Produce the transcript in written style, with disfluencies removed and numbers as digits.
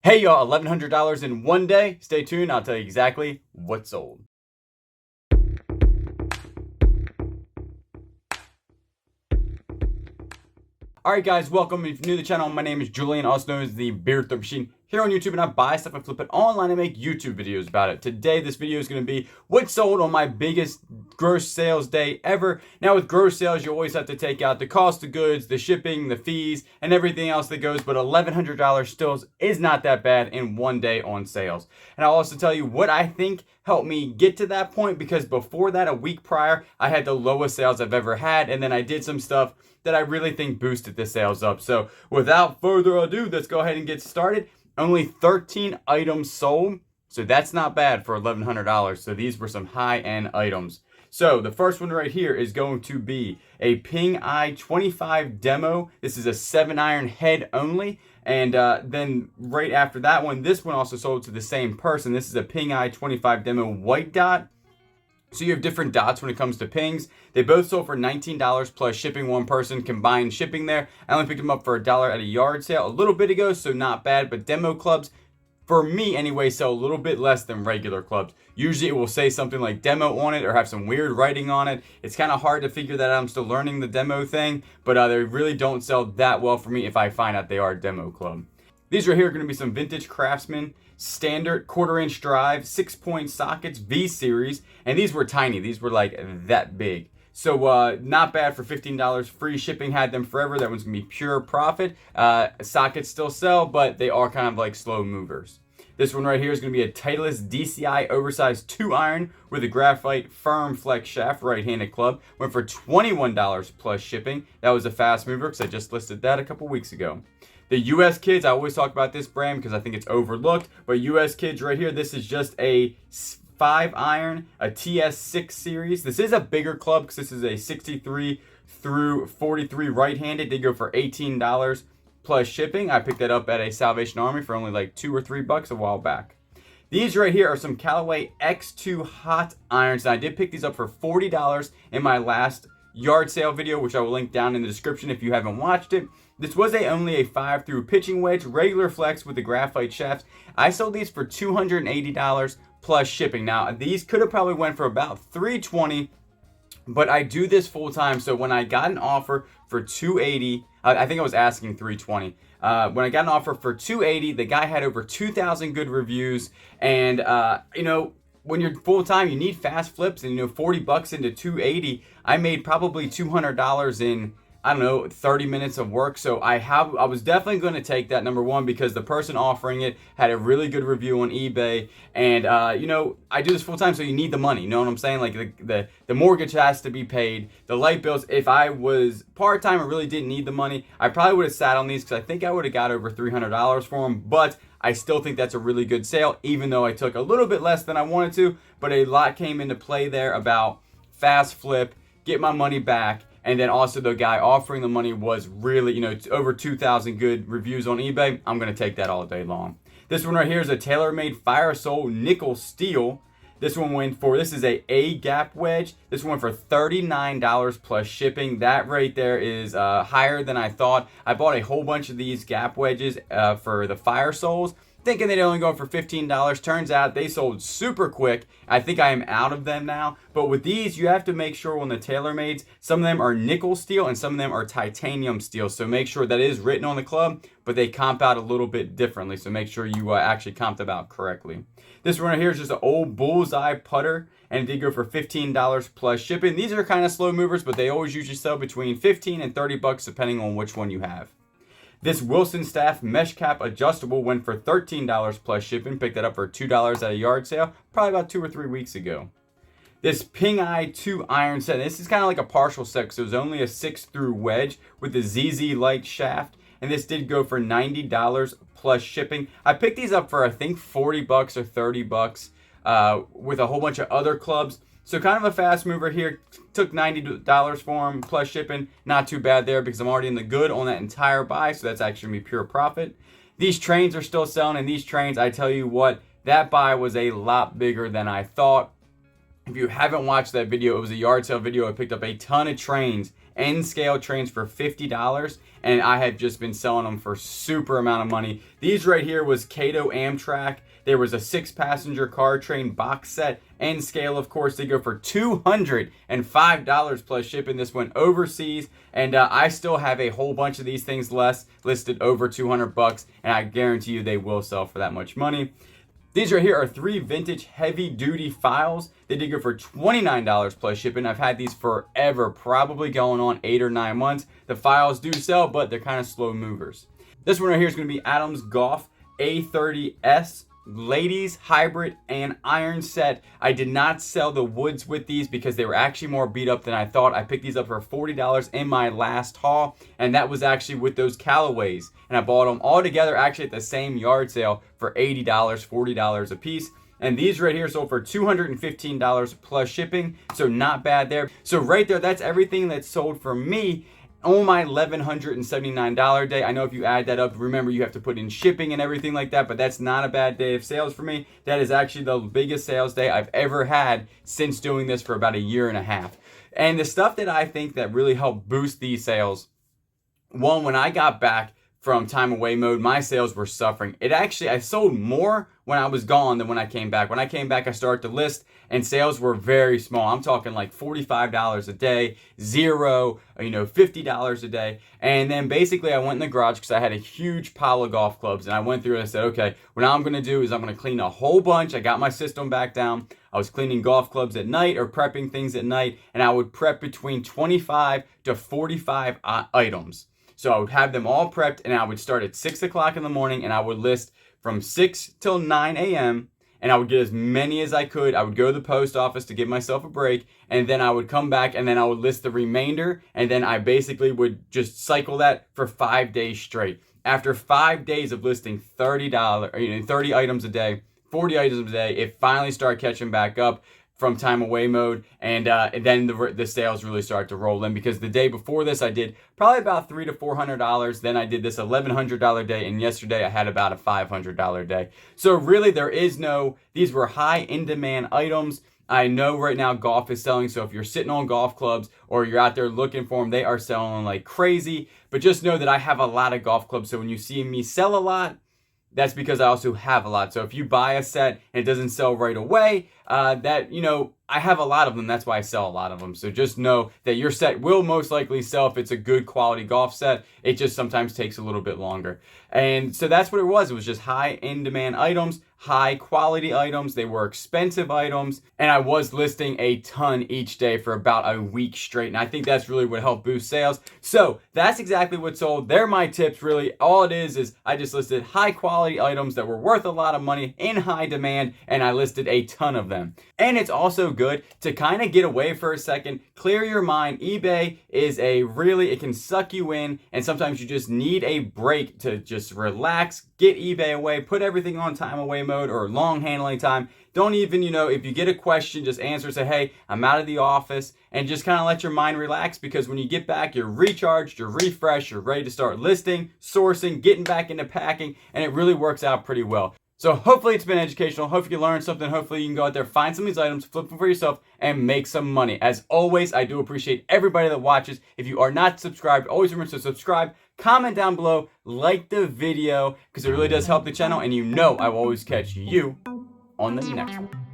Hey y'all, $1,100 in one day. Stay tuned, I'll tell you exactly what sold. Alright guys, welcome. If you're new to the channel, my name is Julian, also known as the Beard Throw Machine. Here on YouTube, and I buy stuff and flip it online and make YouTube videos about it. Today, this video is going to be what sold on my biggest gross sales day ever. Now, with gross sales, you always have to take out the cost of goods, the shipping, the fees, and everything else that goes, but $1,100 still is not that bad in one day on sales. And I'll also tell you what I think helped me get to that point, because before that, a week prior, I had the lowest sales I've ever had, and then I did some stuff that I really think boosted the sales up. So without further ado, let's go ahead and get started. Only 13 items sold, so that's not bad for $1,100. So these were some high-end items. So the first one right here is going to be a Ping I25 Demo. This is a 7-iron head only. And then right after that one, this one also sold to the same person. This is a Ping I25 Demo white dot. So you have different dots when it comes to pings. They both sold for $19 plus shipping, one person combined shipping there. I only picked them up for $1 at a yard sale a little bit ago, so not bad. But demo clubs, for me anyway, sell a little bit less than regular clubs. Usually it will say something like demo on it or have some weird writing on it. It's kind of hard to figure that out. I'm still learning the demo thing, but they really don't sell that well for me if I find out they are a demo club. These right here are going to be some vintage Craftsman standard 1/4-inch drive 6-point sockets V-series, and these were tiny. These were like that big. So not bad for $15. Free shipping, had them forever. That one's gonna be pure profit. Sockets still sell, but they are kind of like slow movers. This one right here is gonna be a Titleist DCI oversized 2-iron with a graphite firm flex shaft, right-handed club. Went for $21 plus shipping. That was a fast mover because I just listed that a couple weeks ago. The US Kids, I always talk about this brand because I think it's overlooked, but US Kids right here, this is just a 5-iron, a TS6 series. This is a bigger club because this is a 63 through 43 right-handed. They go for $18 plus shipping. I picked that up at a Salvation Army for only like $2 or $3 a while back. These right here are some Callaway X2 hot irons, and I did pick these up for $40 in my last yard sale video, which I will link down in the description if you haven't watched it. This was only a 5 through pitching wedge, regular flex with the graphite shafts. I sold these for $280 plus shipping. Now, these could have probably went for about $320, but I do this full time. So when I got an offer for $280, I think I was asking $320. When I got an offer for $280, the guy had over 2,000 good reviews, and you know, when you're full time, you need fast flips, and you know, $40 into $280, I made probably $200 in, I don't know, 30 minutes of work. So I was definitely going to take that, number one, because the person offering it had a really good review on eBay. And, you know, I do this full time, so you need the money. You know what I'm saying? Like the mortgage has to be paid, the light bills. If I was part time and really didn't need the money, I probably would have sat on these because I think I would have got over $300 for them. But I still think that's a really good sale, even though I took a little bit less than I wanted to. But a lot came into play there about fast flip, get my money back. And then also the guy offering the money was really, you know, over 2,000 good reviews on eBay. I'm going to take that all day long. This one right here is a tailor-made Fire Soul nickel steel. This one went for, this is a gap wedge. This one for $39 plus shipping. That right there is higher than I thought. I bought a whole bunch of these gap wedges for the Fire Souls, thinking they'd only go for $15. Turns out they sold super quick. I think I am out of them now. But with these, you have to make sure on the TaylorMades, some of them are nickel steel and some of them are titanium steel. So make sure that is written on the club, but they comp out a little bit differently. So make sure you actually comp them out correctly. This one right here is just an old bullseye putter, and it did go for $15 plus shipping. These are kind of slow movers, but they always usually sell between $15 and $30 depending on which one you have. This Wilson Staff mesh cap adjustable went for $13 plus shipping. Picked that up for $2 at a yard sale, probably about 2 or 3 weeks ago. This Ping I 2 iron set. This is kind of like a partial set, so it was only a 6 through wedge with the ZZ light shaft. And this did go for $90 plus shipping. I picked these up for I think $40 or $30 with a whole bunch of other clubs. So kind of a fast mover here. Took $90 for them plus shipping. Not too bad there because I'm already in the good on that entire buy. So that's actually going to be pure profit. These trains are still selling. And these trains, I tell you what, that buy was a lot bigger than I thought. If you haven't watched that video, it was a yard sale video. I picked up a ton of trains N scale trains for $50, and I have just been selling them for super amount of money. These right here was Cato Amtrak. There was a 6-passenger car train box set. N scale, of course, they go for $205 plus shipping. This went overseas, and I still have a whole bunch of these things listed over $200, and I guarantee you they will sell for that much money. These right here are 3 vintage heavy duty files. They did go for $29 plus shipping. I've had these forever, probably going on 8 or 9 months. The files do sell, but they're kind of slow movers. This one right here is going to be Adams Golf A30S. Ladies hybrid and iron set. I did not sell the woods with these because they were actually more beat up than I thought. I picked these up for $40 in my last haul, and that was actually with those Callaways, and I bought them all together actually at the same yard sale for $80, $40 a piece. And these right here sold for $215 plus shipping, so not bad there. So right there, that's everything that's sold for me on my $1,179 day. I know if you add that up, remember you have to put in shipping and everything like that, but that's not a bad day of sales for me. That is actually the biggest sales day I've ever had since doing this for about a year and a half. And the stuff that I think that really helped boost these sales, one, when I got back from time away mode, my sales were suffering. I sold more when I was gone than when I came back. When I came back, I started to list, and sales were very small. I'm talking like $45 a day, $0, $50 a day. And then basically I went in the garage because I had a huge pile of golf clubs, and I went through and I said, okay, what I'm gonna do is I'm gonna clean a whole bunch. I got my system back down. I was cleaning golf clubs at night or prepping things at night, and I would prep between 25 to 45 items. So I would have them all prepped, and I would start at 6 o'clock in the morning, and I would list from 6 till 9 a.m., and I would get as many as I could. I would go to the post office to give myself a break, and then I would come back, and then I would list the remainder, and then I basically would just cycle that for 5 days straight. After 5 days of listing $30 items a day, 40 items a day, it finally started catching back up from time away mode, and then the sales really start to roll in, because the day before this I did probably about $300 to $400. Then I did this $1,100 day, and yesterday I had about a $500 day. So really these were high in demand items. I know right now golf is selling, so if you're sitting on golf clubs or you're out there looking for them, they are selling like crazy. But just know that I have a lot of golf clubs, so when you see me sell a lot, that's because I also have a lot. So if you buy a set and it doesn't sell right away, I have a lot of them. That's why I sell a lot of them. So just know that your set will most likely sell if it's a good quality golf set. It just sometimes takes a little bit longer. And so that's what it was. It was just high in demand items, high quality items. They were expensive items, and I was listing a ton each day for about a week straight. And I think that's really what helped boost sales. So that's exactly what sold. They're my tips, really. All it is I just listed high quality items that were worth a lot of money in high demand, and I listed a ton of them. And it's also good to kind of get away for a second, clear your mind. eBay is it can suck you in, and sometimes you just need a break to just relax, get eBay away, put everything on time away mode or long handling time. Don't even, if you get a question, just answer, say, hey, I'm out of the office, and just kind of let your mind relax, because when you get back, you're recharged, you're refreshed, you're ready to start listing, sourcing, getting back into packing, and it really works out pretty well. So hopefully it's been educational. Hopefully you learned something. Hopefully you can go out there, find some of these items, flip them for yourself, and make some money. As always, I do appreciate everybody that watches. If you are not subscribed, always remember to subscribe, comment down below, like the video, because it really does help the channel, and I will always catch you on the next one.